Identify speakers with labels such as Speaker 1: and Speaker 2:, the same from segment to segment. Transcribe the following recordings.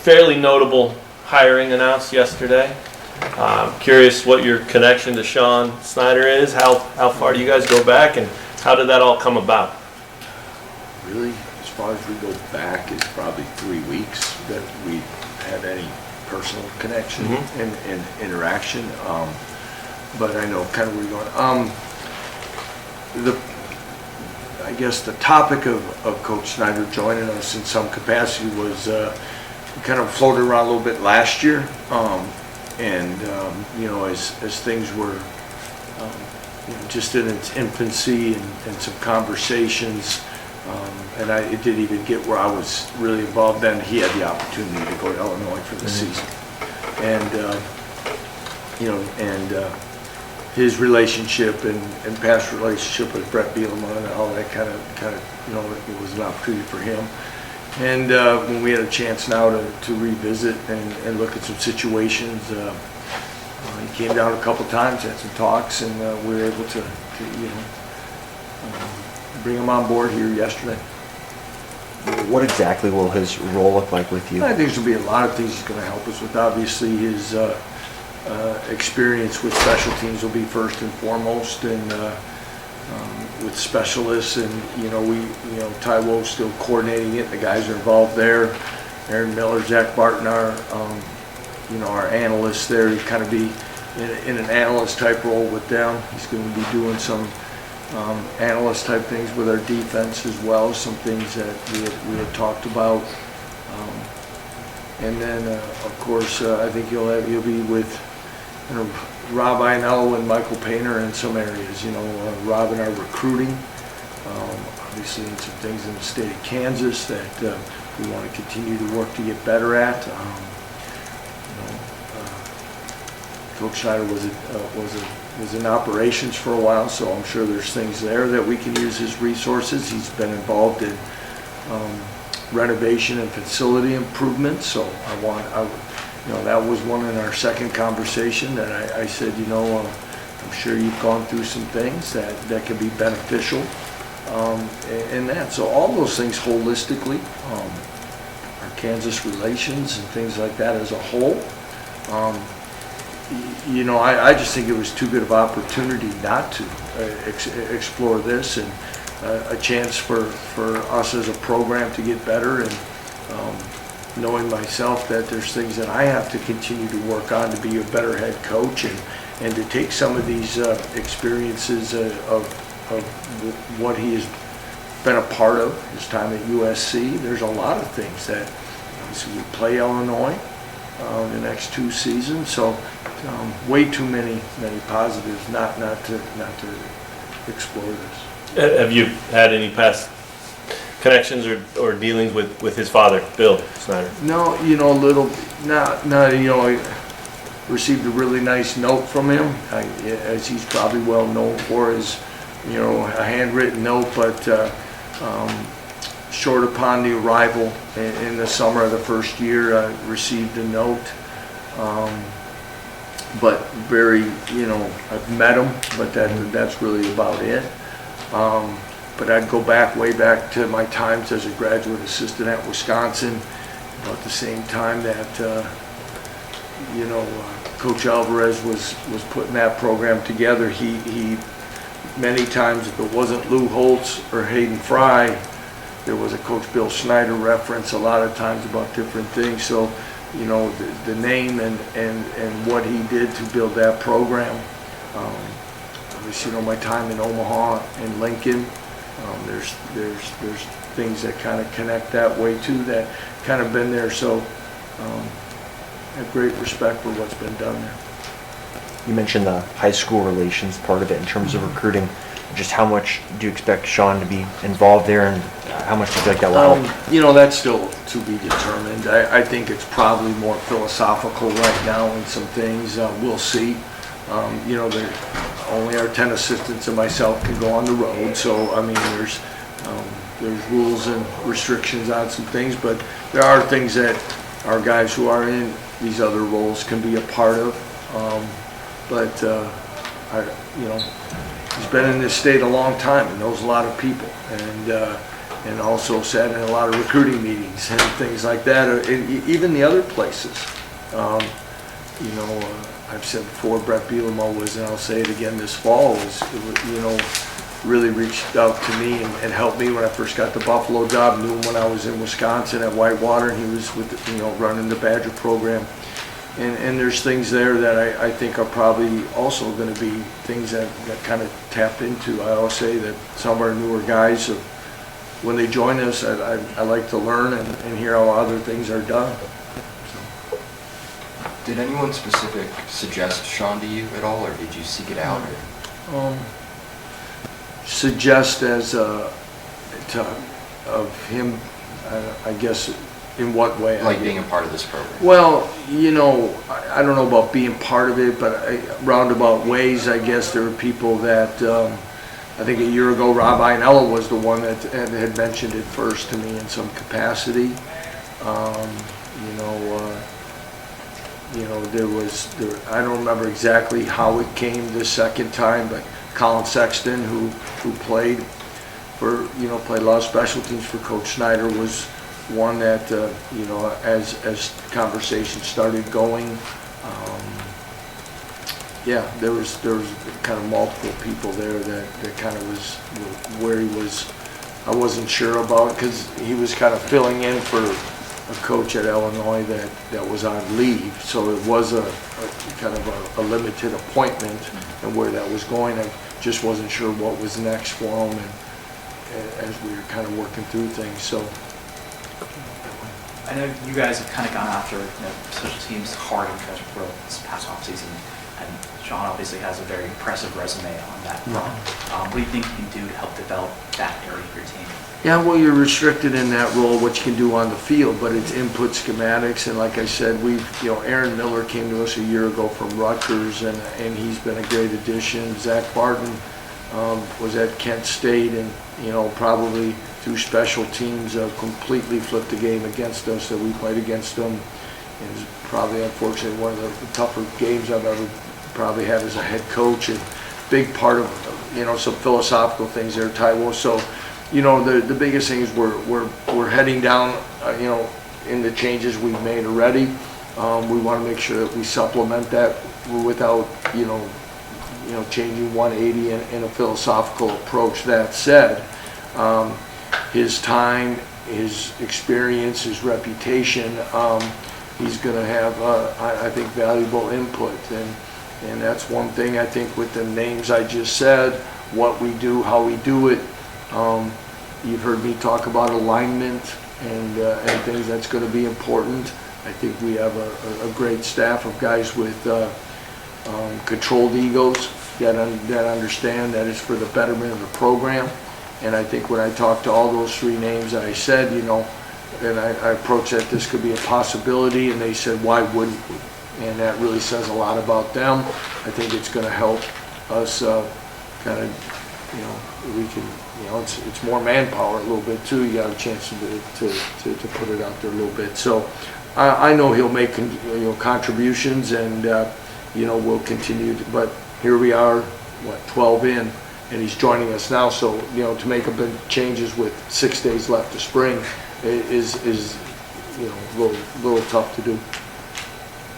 Speaker 1: fairly notable hiring announced yesterday. Curious what your connection to Sean Snyder is. How far do you guys go back, and how did that all come about?
Speaker 2: Really, as far as we go back, it's probably 3 weeks that we had any personal connection and interaction. But I know kind of where you're going. I guess the topic of Coach Snyder joining us in some capacity was kind of floated around a little bit last year. As things were just in its infancy and some conversations, and it didn't even get where I was really involved then. He had the opportunity to go to Illinois for the season, and his relationship and past relationship with Brett Bielema and all that kind of it was an opportunity for him. And when we had a chance now to revisit and look at some situations, he came down a couple times, had some talks, and we were able to bring him on board here yesterday.
Speaker 3: What exactly will his role look like with you?
Speaker 2: I think there's going to be a lot of things he's going to help us with. Obviously, his experience with special teams will be first and foremost, and with specialists, and Ty Wo's still coordinating it. The guys are involved there. Aaron Miller, Zach Barton are our analysts there. He'd kind of be in an analyst type role with them. He's going to be doing some analyst type things with our defense as well, some things that we had talked about. And then of course I think you'll be with Rob Iannello and Michael Painter in some areas. Rob in our recruiting, obviously in some things in the state of Kansas that we want to continue to work to get better at. Coach Schneider was in operations for a while, so I'm sure there's things there that we can use his resources. He's been involved in renovation and facility improvements, so that was one in our second conversation that I said, I'm sure you've gone through some things that can be beneficial in that. So all those things holistically, our Kansas relations and things like that as a whole, I just think it was too good of opportunity not to explore this, and a chance for us as a program to get better, and knowing myself that there's things that I have to continue to work on to be a better head coach, and to take some of these experiences of what he has been a part of, his time at USC. There's a lot of things that obviously we play Illinois the next 2 seasons, so way too many positives not to explore this.
Speaker 1: Have you had any past connections or dealings with his father, Bill Snyder?
Speaker 2: No, I received a really nice note from him, as he's probably well known for, his a handwritten note, but short upon the arrival in the summer of the first year, I received a note. But very, I've met him, but that's really about it. But I'd go way back to my times as a graduate assistant at Wisconsin, about the same time that, Coach Alvarez was putting that program together. He many times, if it wasn't Lou Holtz or Hayden Fry, there was a Coach Bill Snyder reference a lot of times about different things. So, the name and what he did to build that program. Obviously, my time in Omaha and Lincoln, there's things that kind of connect that way too, that kind of been there. So I have great respect for what's been done there.
Speaker 3: You mentioned the high school relations part of it in terms of recruiting. Just how much do you expect Sean to be involved there, and how much do you feel like that will help?
Speaker 2: That's still to be determined. I think it's probably more philosophical right now in some things. We'll see. Only our 10 assistants and myself can go on the road, so there's rules and restrictions on some things, but there are things that our guys who are in these other roles can be a part of. He's been in this state a long time and knows a lot of people, and and also sat in a lot of recruiting meetings and things like that, and even the other places. You know, I've said before, Brett Bielema was, and I'll say it again this fall, you know, really reached out to me and helped me when I first got the Buffalo job. Knew him when I was in Wisconsin at Whitewater, and he was with, you know, running the Badger program. And there's things there that I think are probably also going to be things that kind of tap into. I always say that some of our newer guys, when they join us, I like to learn and hear how other things are done.
Speaker 4: Did anyone specific suggest Sean to you at all, or did you seek it out?
Speaker 2: Suggest as of him, I guess, in what way?
Speaker 4: Like being a part of this program?
Speaker 2: Well, you know, I don't know about being part of it, but roundabout ways, I guess there are people that, I think a year ago, Rob Ainella was the one that had mentioned it first to me in some capacity. I don't remember exactly how it came the second time, but Colin Sexton, who played played a lot of special teams for Coach Snyder, was one that, you know, as conversation started going, yeah, there was kind of multiple people there that kind of was where he was. I wasn't sure about, because he was kind of filling in for a coach at Illinois that was on leave, so it was a kind of a limited appointment, and where that was going, I just wasn't sure what was next for him, and as we were kind of working through things. So
Speaker 5: I know you guys have kind of gone after, you know, special teams hard in Treasure Grove this past offseason, and Sean obviously has a very impressive resume on that front. What do you think you can do to help develop that area of your team?
Speaker 2: yeah, well, you're restricted in that role, what you can do on the field, but it's input schematics, and like I said, Aaron Miller came to us a year ago from Rutgers, and he's been a great addition. Zach Barton was at Kent State, and, you know, probably through special teams completely flipped the game against us, that we played against them. It was probably, unfortunately, one of the tougher games I've ever probably had as a head coach, and big part of, you know, some philosophical things there, Taiwo. So, you know, the biggest thing is we're heading down, you know, in the changes we've made already. We want to make sure that we supplement that without, you know, changing 180 in a philosophical approach. That said, his time, his experience, his reputation, he's going to have, I think, valuable input. And that's one thing, I think, with the names I just said, what we do, how we do it. You've heard me talk about alignment and things that's going to be important. I think we have a great staff of guys with controlled egos that understand that it's for the betterment of the program. And I think when I talked to all those three names, I said, you know, and I approached that this could be a possibility, and they said, why wouldn't we? And that really says a lot about them. I think it's going to help us kind of, you know, we can, you know, it's more manpower a little bit too. You got a chance to put it out there a little bit. So I know he'll make, you know, contributions, and you know, we'll continue to, but here we are, 12 in, and he's joining us now. So, you know, to make a big changes with 6 days left of spring is you know, a little tough to do.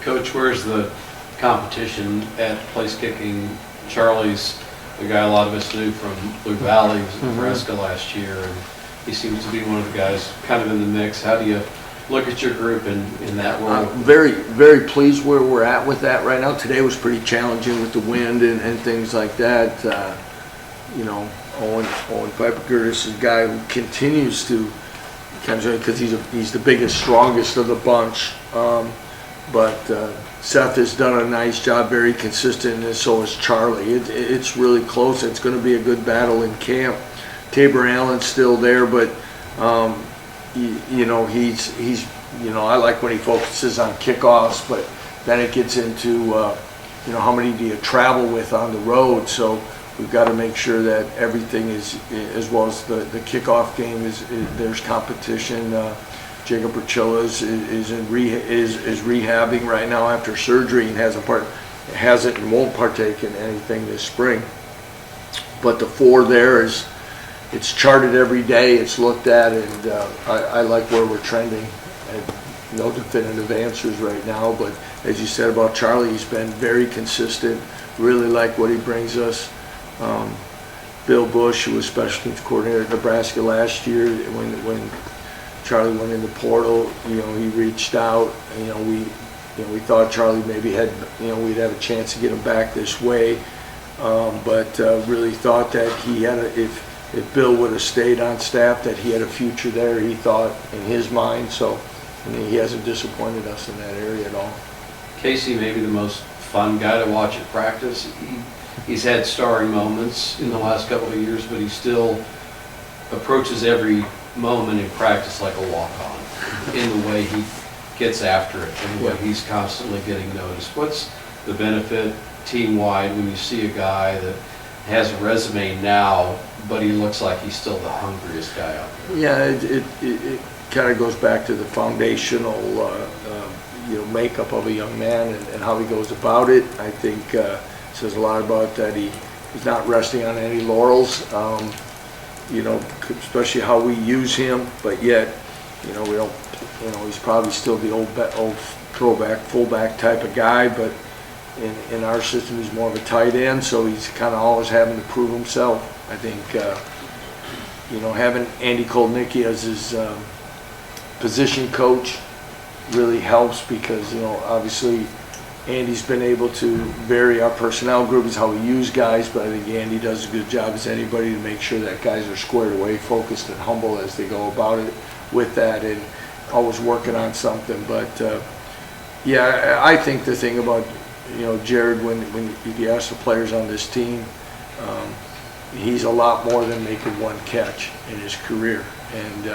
Speaker 6: Coach, where's the competition at place kicking? Charlie's the guy a lot of us knew from Blue Valley, he was in Nebraska last year, and he seems to be one of the guys kind of in the mix. How do you look at your group in that role?
Speaker 2: Very, very pleased where we're at with that right now. Today was pretty challenging with the wind and things like that. You know, Owen Piper Curtis is a guy who continues to, because he's the biggest, strongest of the bunch. But Seth has done a nice job, very consistent, and so has Charlie. It's really close. It's going to be a good battle in camp. Tabor Allen's still there, but you know, he's you know, I like when he focuses on kickoffs, but then it gets into you know, how many do you travel with on the road? So we've got to make sure that everything is, as well as the kickoff game is there's competition. Jacob Urchilla is rehabbing right now after surgery and hasn't and won't partake in anything this spring. But the four there is it's charted every day, it's looked at, and I like where we're trending. And no definitive answers right now, but as you said about Charlie, he's been very consistent, really like what he brings us. Bill Bush, who was special teams coordinator at Nebraska last year, when Charlie went in the portal, he reached out. We thought Charlie maybe had, we'd have a chance to get him back this way, but really thought that he had if Bill would have stayed on staff, that he had a future there. He thought in his mind, so he hasn't disappointed us in that area at all.
Speaker 6: Casey may be the most fun guy to watch at practice. He's had starring moments in the last couple of years, but he still approaches every moment in practice like a walk-on in the way he gets after it and the way he's constantly getting noticed. What's the benefit team-wide when you see a guy that has a resume now, but he looks like he's still the hungriest guy out there?
Speaker 2: Yeah, it kind of goes back to the foundational makeup of a young man and how he goes about it. I think says a lot about that he's not resting on any laurels, especially how we use him, but yet, we don't, he's probably still the old throwback, fullback type of guy, but in our system, he's more of a tight end, so he's kind of always having to prove himself. I think, having Andy Kolnicki as his position coach really helps because, obviously Andy's been able to vary our personnel groups, how we use guys, but I think Andy does a good job as anybody to make sure that guys are squared away, focused and humble as they go about it with that, and always working on something. But I think the thing about Jared, when if you ask the players on this team, he's a lot more than making one catch in his career, and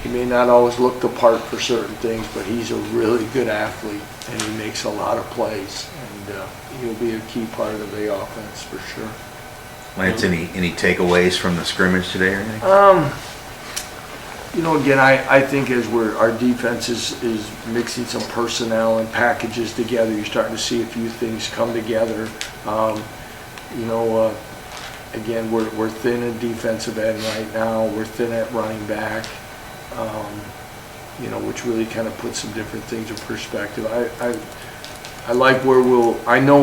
Speaker 2: he may not always look the part for certain things, but he's a really good athlete, and he makes a lot of plays, and he'll be a key part of the offense for sure.
Speaker 7: Lance, any takeaways from the scrimmage today or anything?
Speaker 2: Again, I think as our defense is mixing some personnel and packages together, you're starting to see a few things come together. Again, we're thin in defensive end right now. We're thin at running back. Which really kind of puts some different things in perspective. I like where I know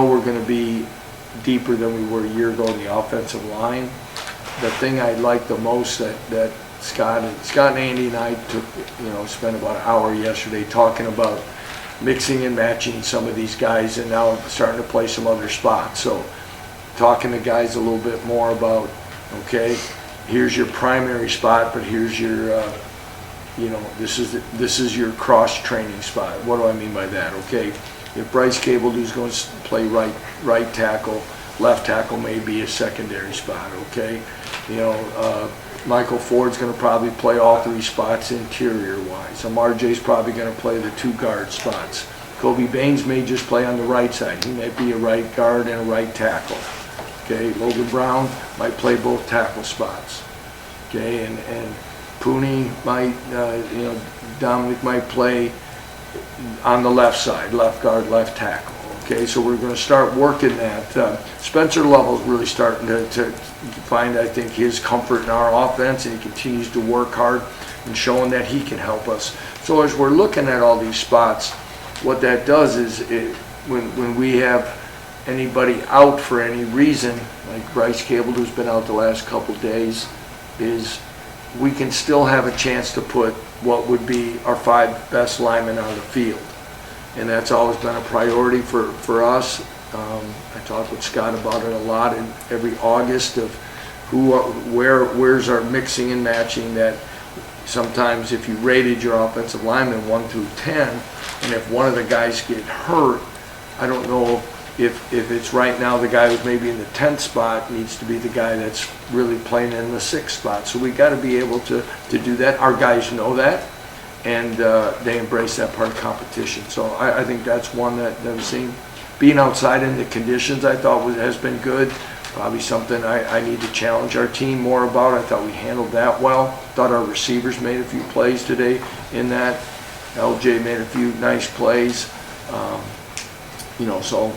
Speaker 2: we're going to be deeper than we were a year ago in the offensive line. The thing I like the most that Scott and Andy and I spent about an hour yesterday talking about mixing and matching some of these guys, and now starting to play some other spots. So talking to guys a little bit more about, okay, here's your primary spot, but here's your, this is your cross training spot. What do I mean by that? Okay, if Bryce Cable is going to play right tackle, left tackle may be a secondary spot. Okay, Michael Ford's going to probably play all three spots interior wise. MRJ's probably going to play the two guard spots. Kobe Baines may just play on the right side. He might be a right guard and a right tackle. Okay, Logan Brown might play both tackle spots. Okay, and Pooney might, Dominic might play on the left side, left guard, left tackle. Okay, so we're going to start working that. Spencer Lovell's really starting to find, I think, his comfort in our offense, and he continues to work hard and showing that he can help us. So as we're looking at all these spots, what that does is when we have anybody out for any reason, like Bryce Cable, who's been out the last couple days, is we can still have a chance to put what would be our 5 best linemen on the field. And that's always been a priority for us. I talk with Scott about it a lot in every August of where's our mixing and matching, that sometimes if you rated your offensive linemen 1 through 10, and if one of the guys get hurt, I don't know if it's right now the guy who's maybe in the 10th spot needs to be the guy that's really playing in the 6th spot. So we got to be able to do that. Our guys know that, and they embrace that part of competition. So I think that's one that I've seen. Being outside in the conditions, I thought has been good. Probably something I need to challenge our team more about. I thought we handled that well. Thought our receivers made a few plays today in that. LJ made a few nice plays. So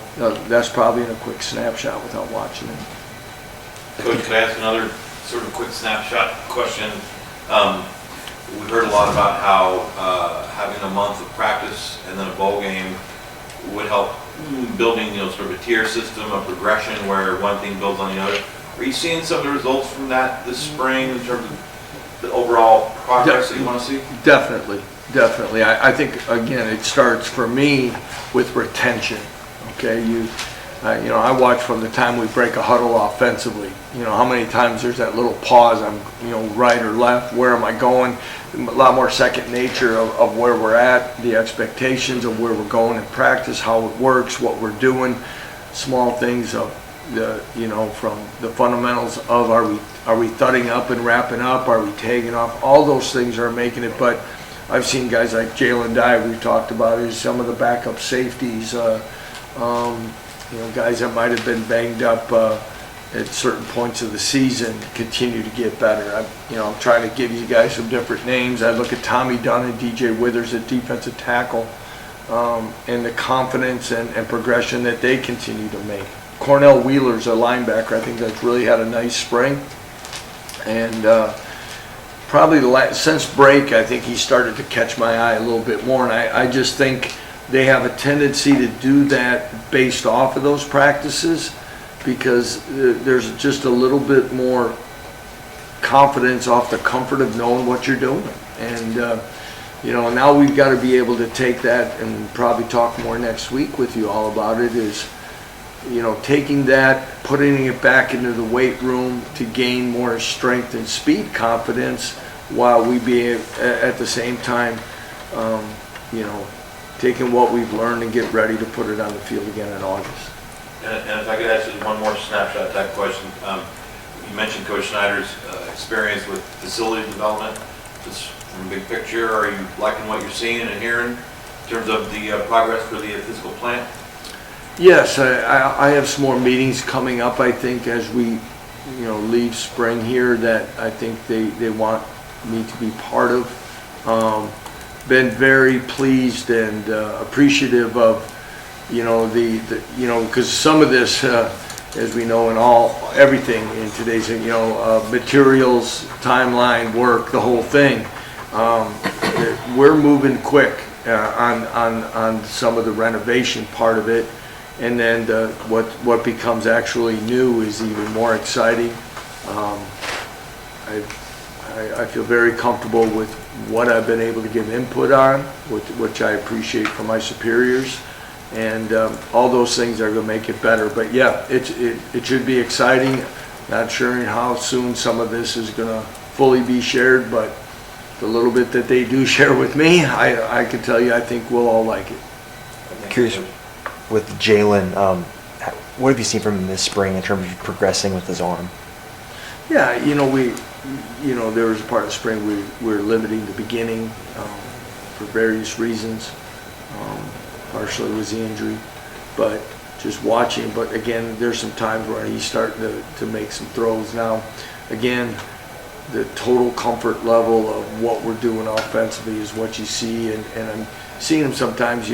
Speaker 2: that's probably in a quick snapshot without watching it.
Speaker 8: Coach, could I ask another sort of quick snapshot question? We heard a lot about how having a month of practice and then a bowl game would help building, sort of a tier system, a progression where one thing builds on the other. Are you seeing some of the results from that this spring in terms of the overall progress that you want to see?
Speaker 2: Definitely. I think, again, it starts for me with retention, okay? I watch from the time we break a huddle offensively, how many times there's that little pause, I'm, right or left, where am I going? A lot more second nature of where we're at, the expectations of where we're going in practice, how it works, what we're doing, small things of from the fundamentals of are we thudding up and wrapping up, are we tagging off, all those things are making it. But I've seen guys like Jalen Dye, we've talked about, is some of the backup safeties, guys that might have been banged up at certain points of the season continue to get better. I'm trying to give you guys some different names. I look at Tommy Dunn and DJ Withers at defensive tackle, and the confidence and progression that they continue to make. Cornell Wheeler's a linebacker. I think that's really had a nice spring. And probably since break, I think he started to catch my eye a little bit more. And I just think they have a tendency to do that based off of those practices, because there's just a little bit more confidence off the comfort of knowing what you're doing. And, now we've got to be able to take that and probably talk more next week with you all about it, is, taking that, putting it back into the weight room to gain more strength and speed confidence, while we be at the same time, taking what we've learned and get ready to put it on the field again in August.
Speaker 8: And if I could ask you one more snapshot type question. You mentioned Coach Snyder's experience with facility development. Just from the big picture, are you liking what you're seeing and hearing in terms of the progress for the physical plant?
Speaker 2: Yes, I have some more meetings coming up, I think, as we, leave spring here, that I think they want me to be part of. Been very pleased and appreciative of, because some of this, as we know, everything in today's, materials, timeline, work, the whole thing. We're moving quick on some of the renovation part of it. And then what becomes actually new is even more exciting. I feel very comfortable with what I've been able to give input on, which I appreciate from my superiors, and all those things are going to make it better. But yeah, it should be exciting. Not sure how soon some of this is going to fully be shared, but the little bit that they do share with me, I can tell you, I think we'll all like it.
Speaker 3: Curious, with Jalen, what have you seen from him this spring in terms of progressing with his arm?
Speaker 2: Yeah, there was a part of spring we were limiting the beginning for various reasons. Partially was the injury, but just watching. But again, there's some times where he's starting to make some throws now. Again, the total comfort level of what we're doing offensively is what you see, and I'm seeing him sometimes.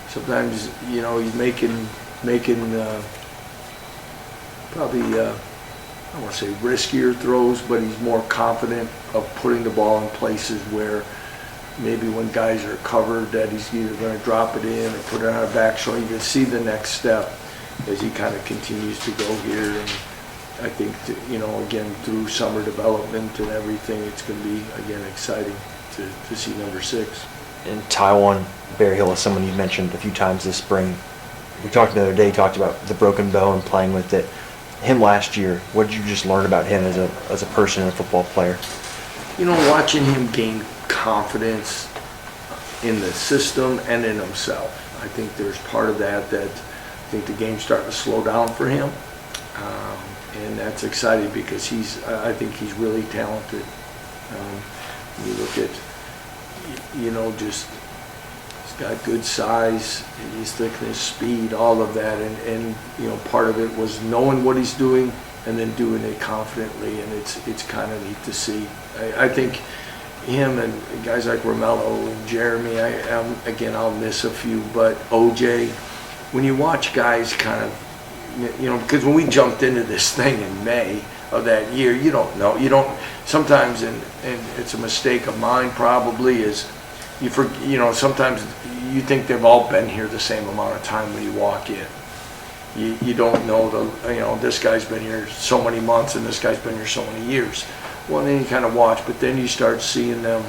Speaker 2: Sometimes he's making probably I want to say riskier throws, but he's more confident of putting the ball in places where maybe when guys are covered, that he's either going to drop it in or put it on a back shoulder. You can see the next step as he kind of continues to go here. And I think, again, through summer development and everything, it's going to be, again, exciting to see number 6.
Speaker 3: And Taiwan Berryhill is someone you've mentioned a few times this spring. We talked the other day, talked about the broken bone, playing with it. Him last year, what did you just learn about him as a person and a football player?
Speaker 2: Watching him gain confidence in the system and in himself. I think there's part of that I think the game's starting to slow down for him. And that's exciting because I think he's really talented. You look at, just he's got good size, his thickness, speed, all of that, and part of it was knowing what he's doing and then doing it confidently, and it's kind of neat to see. I think him and guys like Romello and Jeremy, I'll miss a few, but OJ, when you watch guys kind of, because when we jumped into this thing in May of that year, you don't know, sometimes, and it's a mistake of mine probably, is sometimes you think they've all been here the same amount of time when you walk in. You don't know this guy's been here so many months and this guy's been here so many years. Well, then you kind of watch, but then you start seeing them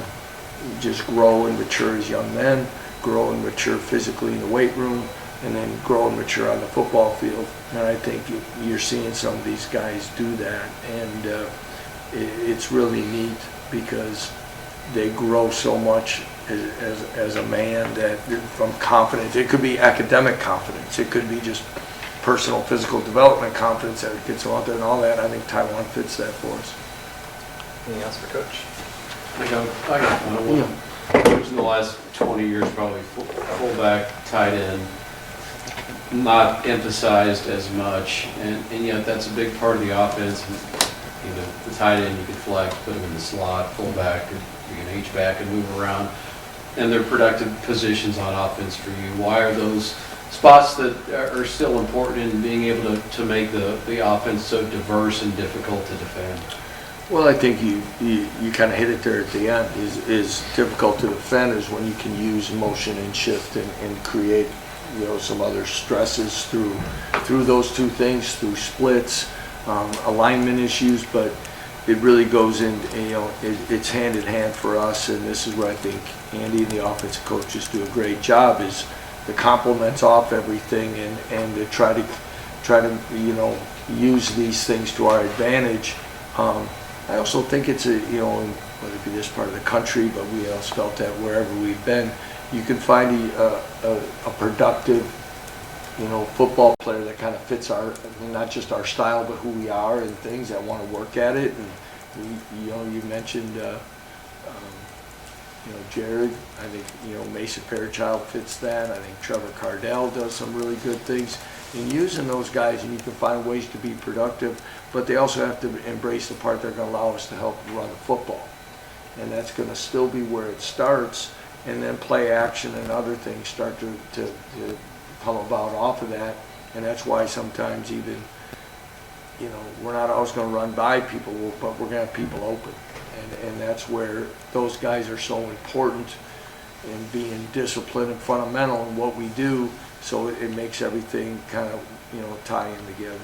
Speaker 2: just grow and mature as young men, grow and mature physically in the weight room, and then grow and mature on the football field. And I think you're seeing some of these guys do that, and it's really neat because they grow so much as a man, that from confidence, it could be academic confidence, it could be just personal physical development confidence that gets them out there and all that. I think Taiwan fits that for us.
Speaker 1: Anything else for Coach?
Speaker 6: I got one. Coach in the last 20 years, probably fullback, tight end, not emphasized as much, and yet that's a big part of the offense. The tight end you can flex, put him in the slot, fullback, or you can H-back and move around, and they're productive positions on offense for you. Why are those spots that are still important in being able to make the offense so diverse and difficult to defend?
Speaker 2: Well, I think you kind of hit it there at the end. Is difficult to defend is when you can use motion and shift and create some other stresses through those two things, through splits, alignment issues. But it really goes in, it's hand in hand for us, and this is where I think Andy and the offensive coaches do a great job, is the complements off everything and to try to use these things to our advantage. I also think it's whether it be this part of the country, but we also felt that wherever we've been, you can find a productive, football player that kind of fits not just our style, but who we are and things, that want to work at it. And you mentioned, Jared. I think Mason Fairchild fits that. I think Trevor Cardell does some really good things in using those guys, and you can find ways to be productive. But they also have to embrace the part they're going to allow us to help run the football, and that's going to still be where it starts. And then play action and other things start to come about off of that. And that's why sometimes even, we're not always going to run by people, but we're going to have people open. And that's where those guys are so important in being disciplined and fundamental in what we do, so it makes everything kind of, tie in together.